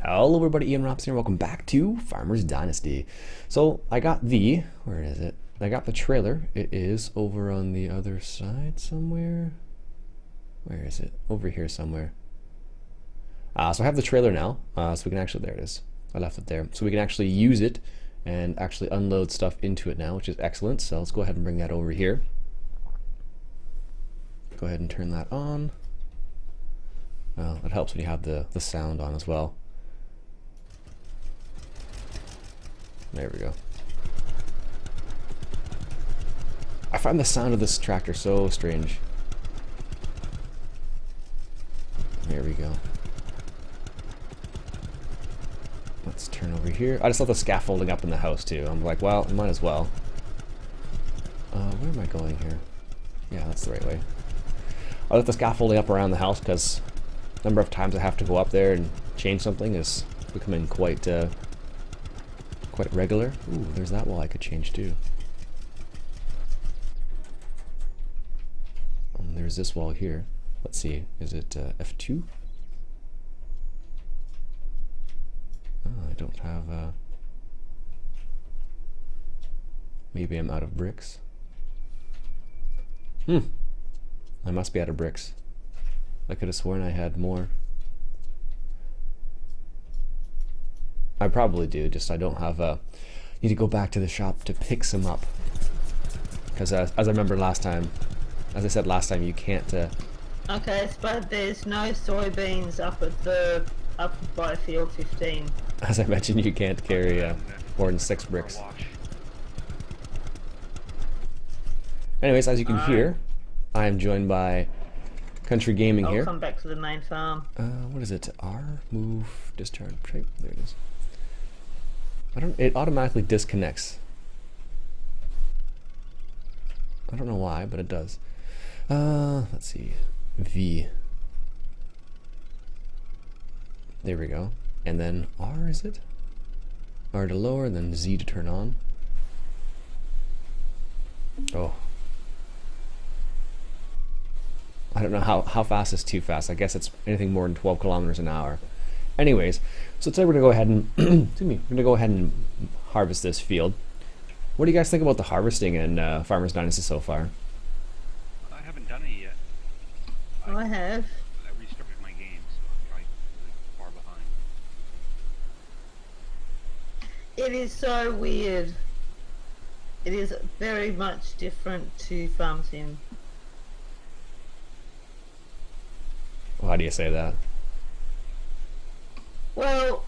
Hello everybody, Ian Robson here. Welcome back to Farmers Dynasty. So I got where is it? I got the trailer. It is over on the other side somewhere. Where is it? Over here somewhere. So I have the trailer now, so we can actually, there it is. I left it there. So we can actually use it and actually unload stuff into it now, which is excellent. So let's go ahead and bring that over here. Go ahead and turn that on. Well, it helps when you have the sound on as well. There we go. I find the sound of this tractor so strange. There we go. Let's turn over here. I just left the scaffolding up in the house too. I'm like, well, might as well. Where am I going here? Yeah, that's the right way. I left the scaffolding up around the house because the number of times I have to go up there and change something is becoming quite regular. Ooh, there's that wall I could change too. There's this wall here. Let's see, is it F2? Oh, I don't have maybe I'm out of bricks. I must be out of bricks. I could have sworn I had more. I probably do, just I don't have need to go back to the shop to pick some up. Because as I remember last time, as I said last time, you can't Okay, but there's no soybeans up by field 15. as I mentioned, you can't carry more than 6 bricks. Anyways, as you can hear, I am joined by Country Gaming here. I'll come back to the main farm. What is it? R, move, discharge, shape. There it is. It automatically disconnects. I don't know why, but it does. Let's see. V. There we go. And then R, is it? R to lower, then Z to turn on. Oh. I don't know how fast is too fast. I guess it's anything more than 12 kilometers an hour. Anyways, so today we're gonna go ahead and excuse me, we're gonna go ahead and harvest this field. What do you guys think about the harvesting in Farmers Dynasty so far? I haven't done it yet. I have. I restarted my game, so I'm far behind. It is so weird. It is very much different to Farm Sim. Well, how do you say that? Well,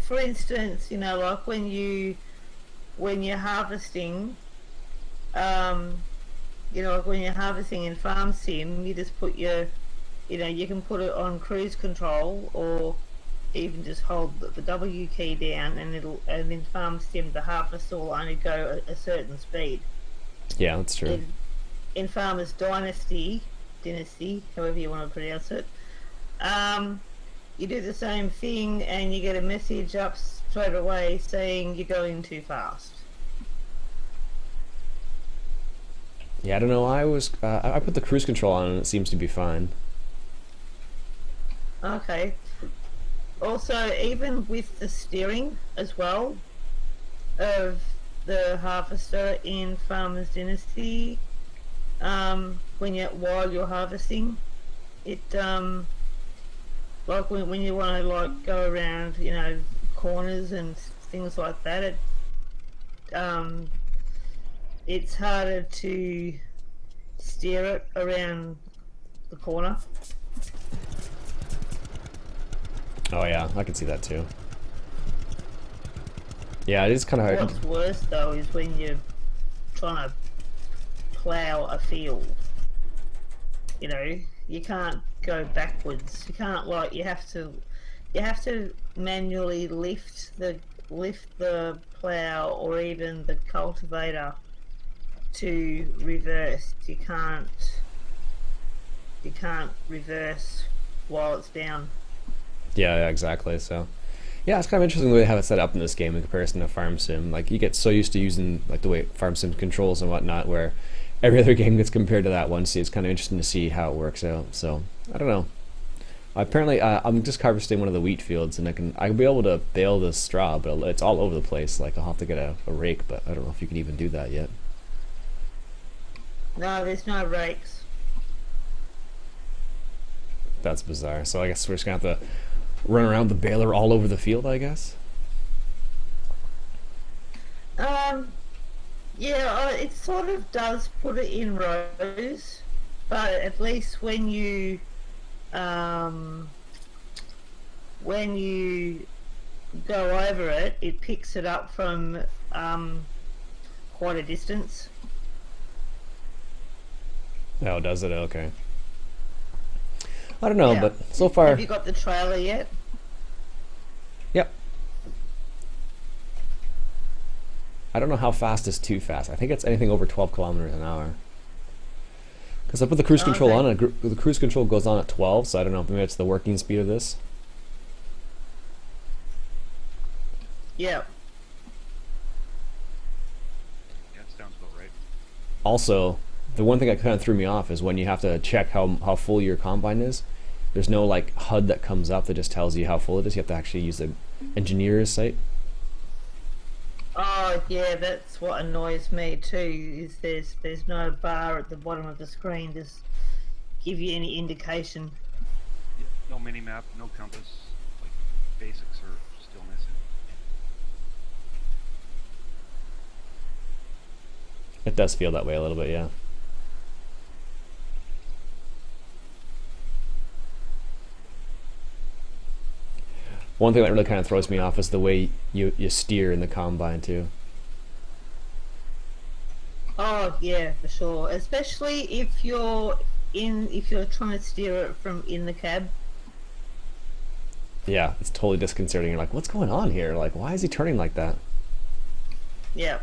for instance, you know, like when you're harvesting, you know, like when you're harvesting in Farm Sim, you just put you can put it on cruise control or even just hold the W key down, and in Farm Sim the harvest will only go a certain speed. Yeah, that's true. In Farmers Dynasty, however you want to pronounce it, you do the same thing and you get a message up straight away saying you're going too fast. Yeah, I don't know. I put the cruise control on and it seems to be fine. Okay. Also, even with the steering as well of the harvester in Farmers Dynasty, while you're harvesting, it like when you want to like go around, you know, corners and things like that, it's harder to steer it around the corner. Oh yeah, I can see that too. Yeah, it is kind of hard. What's worse though is when you're trying to plow a field. You know, you can't go backwards. You can't, like, you have to manually lift the plow or even the cultivator to reverse. You can't reverse while it's down. Yeah, exactly. So yeah, it's kind of interesting the way they have it set up in this game in comparison to Farm Sim. Like, you get so used to using like the way Farm Sim controls and whatnot, where every other game gets compared to that one. So it's kind of interesting to see how it works out. So I don't know. Apparently, I'm just harvesting one of the wheat fields, and I'll be able to bale this straw, but it's all over the place. Like I'll have to get a rake, but I don't know if you can even do that yet. No, there's no rakes. That's bizarre. So I guess we're just gonna have to run around the baler all over the field, I guess. Yeah, it sort of does put it in rows, but at least when you go over it, it picks it up from quite a distance. Oh, does it? Okay. I don't know, Yeah. but so far. Have you got the trailer yet? Yep. I don't know how fast is too fast. I think it's anything over 12 kilometers an hour. Because I put the cruise control on, and the cruise control goes on at 12, so I don't know if maybe it's the working speed of this. Yeah. Yeah, that sounds about right. Also, the one thing that kind of threw me off is when you have to check how full your combine is. There's no like HUD that comes up that just tells you how full it is. You have to actually use the engineer's site. Oh yeah, that's what annoys me too. Is there's no bar at the bottom of the screen to give you any indication. Yeah, no mini map, no compass. Like basics are still missing. It does feel that way a little bit, yeah. One thing that really kind of throws me off is the way you steer in the combine too. Oh yeah, for sure. Especially if you're trying to steer it from in the cab. Yeah, it's totally disconcerting. You're like, what's going on here? Like, why is he turning like that? Yeah.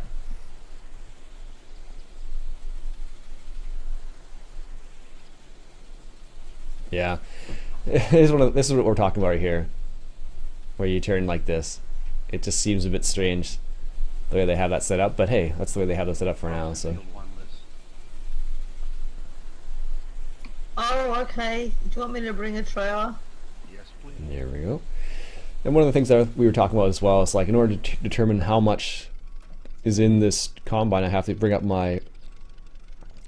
Yeah, this is what we're talking about right here, where you turn like this. It just seems a bit strange the way they have that set up, but hey, that's the way they have it set up for now. So. Field one list. Oh, okay. Do you want me to bring a trailer? Yes, please. There we go. And one of the things that we were talking about as well is like in order to determine how much is in this combine, I have to bring up my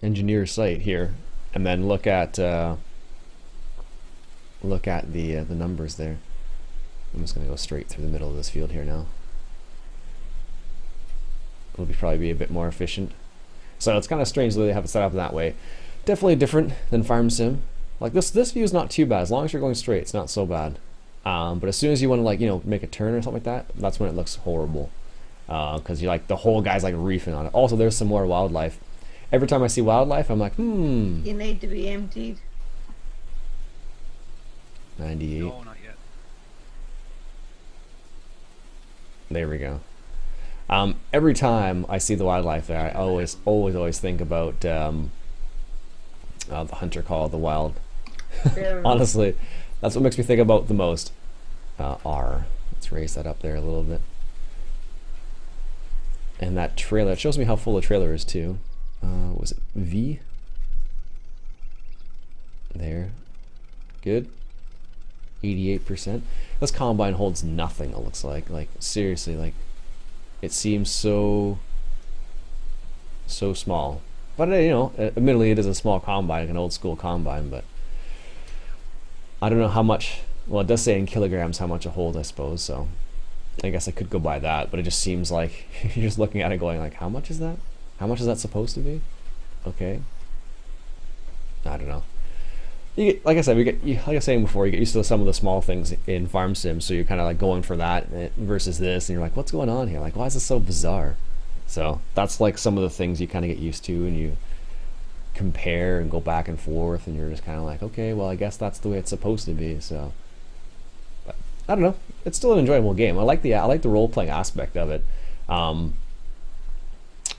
engineer site here and then look at the numbers there. I'm just gonna go straight through the middle of this field here now. It'll probably be a bit more efficient. So it's kind of strange that they have it set up that way. Definitely different than Farm Sim. Like this view is not too bad as long as you're going straight. It's not so bad. But as soon as you want to like make a turn or something like that, that's when it looks horrible. Because you like the whole guy's like reefing on it. Also, there's some more wildlife. Every time I see wildlife, I'm like, You need to be emptied. 98. No, not yet. There we go. Every time I see the wildlife there, I always think about the hunter call, the wild. Fair enough. Honestly, that's what makes me think about the most. R. Let's raise that up there a little bit. And that trailer, it shows me how full the trailer is too. Was it V? There. Good. 88%. This combine holds nothing, it looks like. Like, seriously, like, it seems so small. But, admittedly it is a small combine, like an old school combine, but I don't know how much, well, it does say in kilograms how much it holds, I suppose, so I guess I could go by that, but it just seems like you're just looking at it going like, how much is that? How much is that supposed to be? Okay. I don't know. You get, like I said, like I was saying before, you get used to some of the small things in Farm Sim, so you're kind of like going for that versus this, and you're like, what's going on here? Like, why is this so bizarre? So that's like some of the things you kind of get used to, and you compare and go back and forth, and you're just kind of like, okay, well, I guess that's the way it's supposed to be. So, but I don't know. It's still an enjoyable game. I like the role playing aspect of it,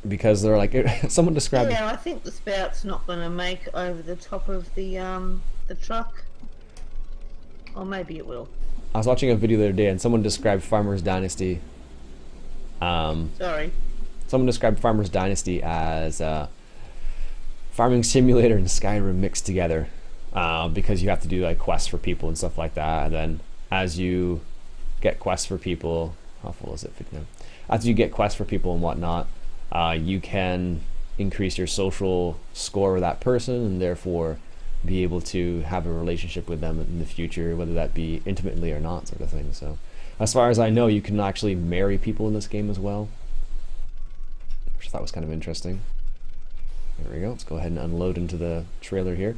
because they're like someone described. Yeah, I think the spout's not going to make over the top of the truck, or maybe it will. I was watching a video the other day, and someone described Farmer's Dynasty. Sorry. Someone described Farmer's Dynasty as farming simulator and Skyrim mixed together. because you have to do like quests for people and stuff like that. And then as you get quests for people, how full is it? 59. As you get quests for people and whatnot, you can increase your social score with that person, and therefore be able to have a relationship with them in the future, whether that be intimately or not, sort of thing. So as far as I know, you can actually marry people in this game as well, which I thought was kind of interesting. There we go. Let's go ahead and unload into the trailer here.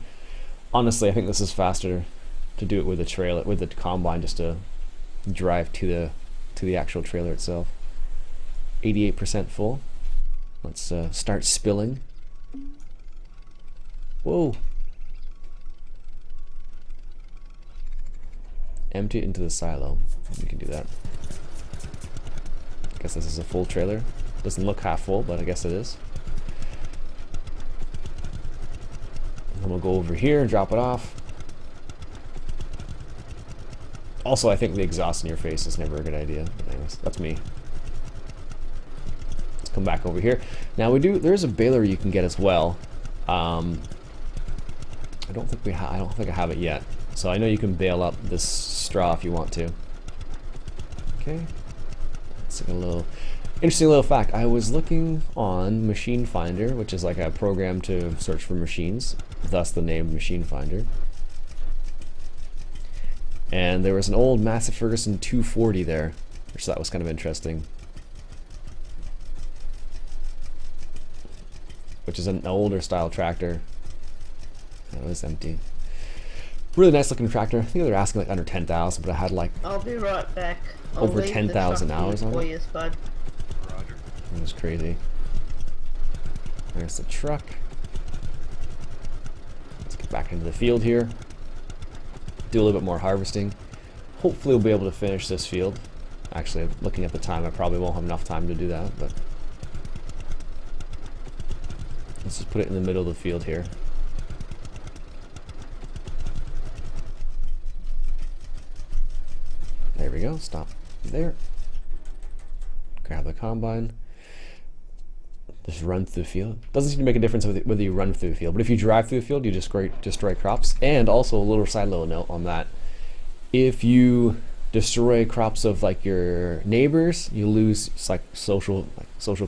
Honestly, I think this is faster to do it with the trailer, with the combine, just to drive to the actual trailer itself. 88% full. Let's start spilling. Whoa. Empty it into the silo. We can do that. I guess this is a full trailer. Doesn't look half full, but I guess it is. And we'll go over here and drop it off. Also, I think the exhaust in your face is never a good idea. But anyways, that's me. Let's come back over here. Now there's a baler you can get as well. I don't think I have it yet. So I know you can bale up this straw if you want to. Okay. It's like a little interesting little fact. I was looking on Machine Finder, which is like a program to search for machines, thus the name Machine Finder. And there was an old Massey Ferguson 240 there, which I thought was kind of interesting. Which is an older style tractor. That was empty. Really nice looking tractor. I think they're asking like under 10,000, but I had like I'll be right back. over 10,000 hours on it. Roger. That was crazy. There's the truck. Let's get back into the field here. Do a little bit more harvesting. Hopefully we'll be able to finish this field. Actually, looking at the time, I probably won't have enough time to do that, but let's just put it in the middle of the field here. There we go. Stop there. Grab the combine. Just run through the field. Doesn't seem to make a difference whether you run through the field, but if you drive through the field, you destroy crops. And also a little side note on that: if you destroy crops of like your neighbors, you lose like social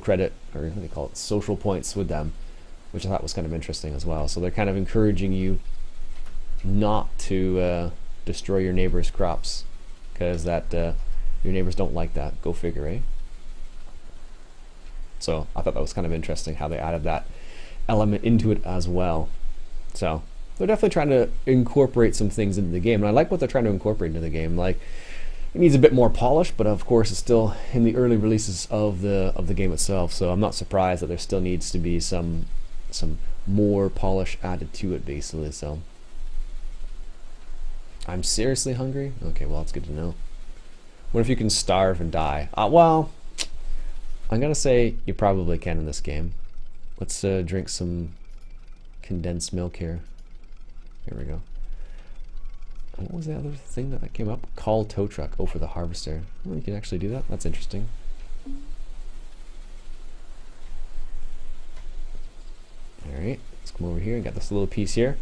credit, or what do they call it, social points with them, which I thought was kind of interesting as well. So they're kind of encouraging you not to destroy your neighbors' crops, because that your neighbors don't like that. Go figure, eh? So I thought that was kind of interesting how they added that element into it as well. So they're definitely trying to incorporate some things into the game, and I like what they're trying to incorporate into the game. Like, it needs a bit more polish, but of course it's still in the early releases of the game itself. So I'm not surprised that there still needs to be some more polish added to it, basically. So I'm seriously hungry. Okay, well, that's good to know. What if you can starve and die? Well, I'm gonna say you probably can in this game. Let's drink some condensed milk here. Here we go. What was the other thing that came up? Call tow truck. Oh, for the harvester. Oh, you can actually do that. That's interesting. Alright, let's come over here and got this little piece here.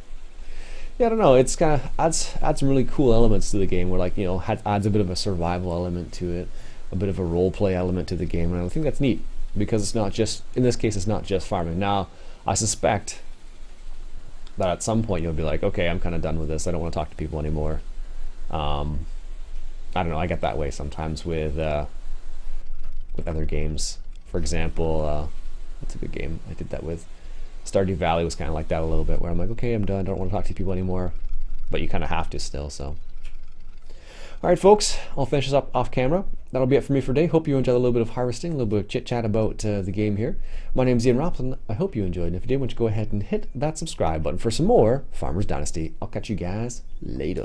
Yeah, I don't know, it's kind of adds some really cool elements to the game, where, like, you know, adds a bit of a survival element to it, a bit of a role play element to the game, and I think that's neat, because it's not just, in this case, it's not just farming. Now, I suspect that at some point you'll be like, okay, I'm kind of done with this, I don't want to talk to people anymore. I don't know, I get that way sometimes with other games. For example, what's a good game I did that with? Stardew Valley was kind of like that a little bit, where I'm like, okay, I'm done, I don't want to talk to people anymore, but you kind of have to still. So alright folks, I'll finish this up off camera. That'll be it for me for today. Hope you enjoyed a little bit of harvesting, a little bit of chit chat about the game here. My name's Ian Robson. I hope you enjoyed, and if you did, why don't you go ahead and hit that subscribe button for some more Farmers Dynasty. I'll catch you guys later.